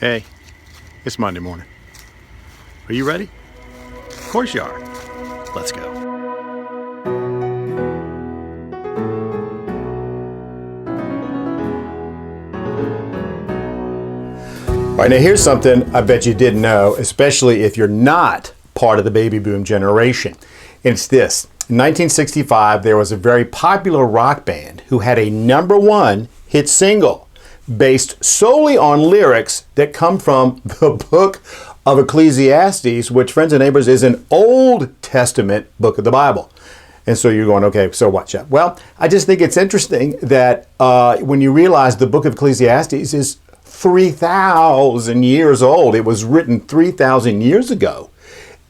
Hey, it's Monday morning. Are you ready? Of course you are. Let's go. All right, now here's something I bet you didn't know, especially if you're not part of the baby boom generation. It's this. In 1965, there was a very popular rock band who had a #1 hit single based solely on lyrics that come from the book of Ecclesiastes, which, friends and neighbors, is an Old Testament book of the Bible. And so you're going, okay, so what, Jeff? Well, I just think it's interesting that when you realize the book of Ecclesiastes is 3,000 years old. It was written 3,000 years ago.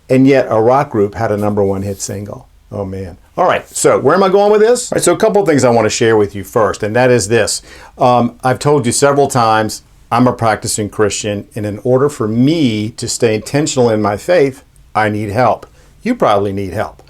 And yet a rock group had a #1 hit single. Oh, man. All right, so where am I going with this? All right, so a couple of things I want to share with you first, and that is this. I've told you several times I'm a practicing Christian, and in order for me to stay intentional in my faith, I need help. You probably need help.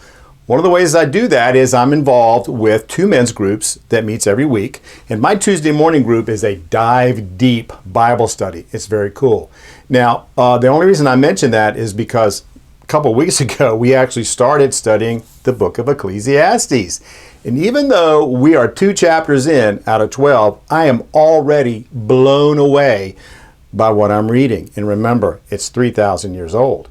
One of the ways I do that is I'm involved with 2 men's groups that meets every week, and my Tuesday morning group is a dive deep Bible study. It's very cool. Now, the only reason I mention that is because a couple of weeks ago, we actually started studying the book of Ecclesiastes. And even though we are 2 chapters in out of 12, I am already blown away by what I'm reading. And remember, it's 3,000 years old.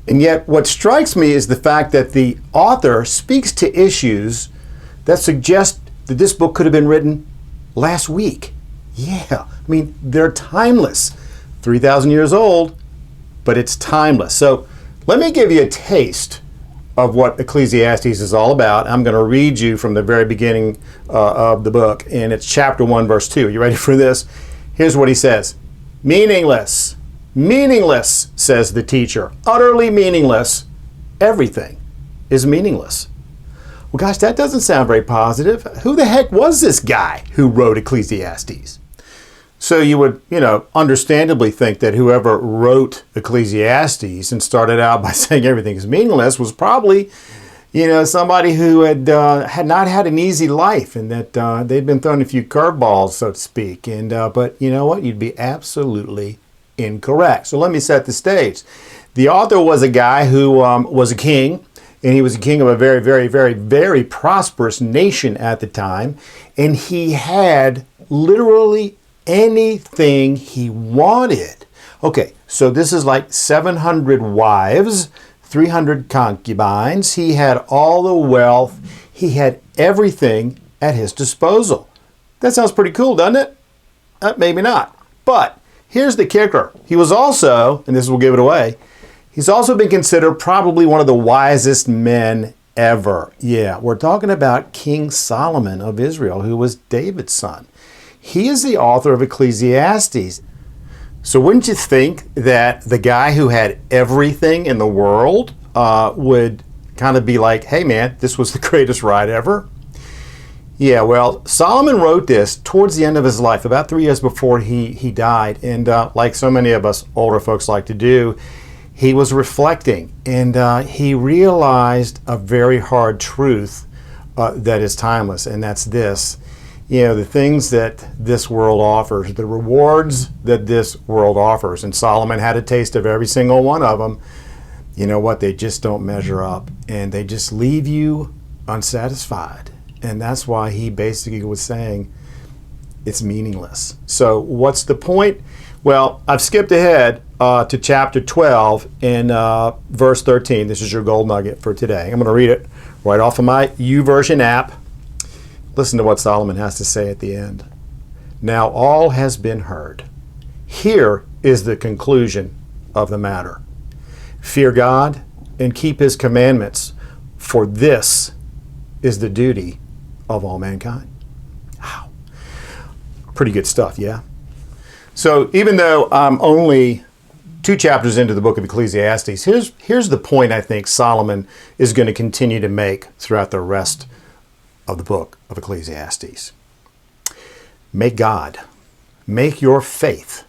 And yet, what strikes me is the fact that the author speaks to issues that suggest that this book could have been written last week. Yeah, I mean, they're timeless. 3,000 years old, but it's timeless. So let me give you a taste of what Ecclesiastes is all about. I'm going to read you from the very beginning of the book, and it's chapter 1, verse 2. You ready for this? Here's what he says. Meaningless. Meaningless, says the teacher. Utterly meaningless. Everything is meaningless. Well, gosh, that doesn't sound very positive. Who the heck was this guy who wrote Ecclesiastes? So you would, understandably think that whoever wrote Ecclesiastes and started out by saying everything is meaningless was probably, somebody who had not had an easy life, and that they'd been thrown a few curveballs, so to speak. And but you know what? You'd be absolutely incorrect. So let me set the stage. The author was a guy who was a king, and he was a king of a very, very, very, very prosperous nation at the time, and he had literally anything he wanted. Okay, so this is like 700 wives, 300 concubines. He had all the wealth. He had everything at his disposal. That sounds pretty cool, doesn't it? Maybe not. But here's the kicker. He was also, and this will give it away, he's also been considered probably one of the wisest men ever. Yeah, we're talking about King Solomon of Israel, who was David's son. He is the author of Ecclesiastes. So wouldn't you think that the guy who had everything in the world would kind of be like, hey man, this was the greatest ride ever? Yeah, well, Solomon wrote this towards the end of his life, about 3 years before he died. And like so many of us older folks like to do, he was reflecting, and he realized a very hard truth that is timeless, and that's this. The things that this world offers, the rewards that this world offers, and Solomon had a taste of every single one of them, you know what, they just don't measure up, and they just leave you unsatisfied. And that's why he basically was saying it's meaningless. So what's the point? Well, I've skipped ahead to chapter 12 in verse 13. This is your gold nugget for today. I'm going to read it right off of my YouVersion app. Listen to what Solomon has to say at the end. Now all has been heard. Here is the conclusion of the matter. Fear God and keep his commandments, for this is the duty of all mankind. Wow. Pretty good stuff, yeah? So even though I'm only 2 chapters into the book of Ecclesiastes, here's the point I think Solomon is going to continue to make throughout the rest of the book of Ecclesiastes. Make God, make your faith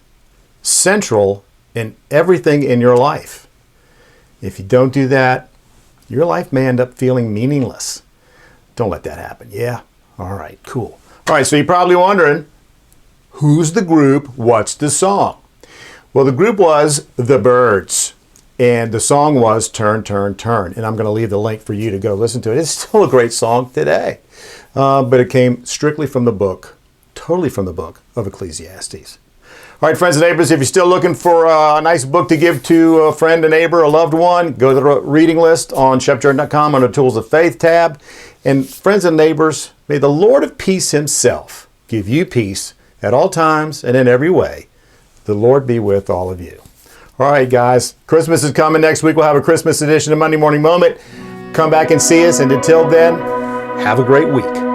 central in everything in your life. If you don't do that, your life may end up feeling meaningless. Don't let that happen. Yeah? All right, cool. All right, so you're probably wondering, who's the group? What's the song? Well, the group was The Byrds, and the song was Turn, Turn, Turn. And I'm going to leave the link for you to go listen to it. It's still a great song today, but it came strictly from the book, totally from the book of Ecclesiastes. All right, friends and neighbors, if you're still looking for a nice book to give to a friend, a neighbor, a loved one, go to the reading list on chefjordan.com under the Tools of Faith tab. And friends and neighbors, may the Lord of peace himself give you peace at all times and in every way. The Lord be with all of you. All right, guys, Christmas is coming. Next week we'll have a Christmas edition of Monday Morning Moment. Come back and see us. And until then, have a great week.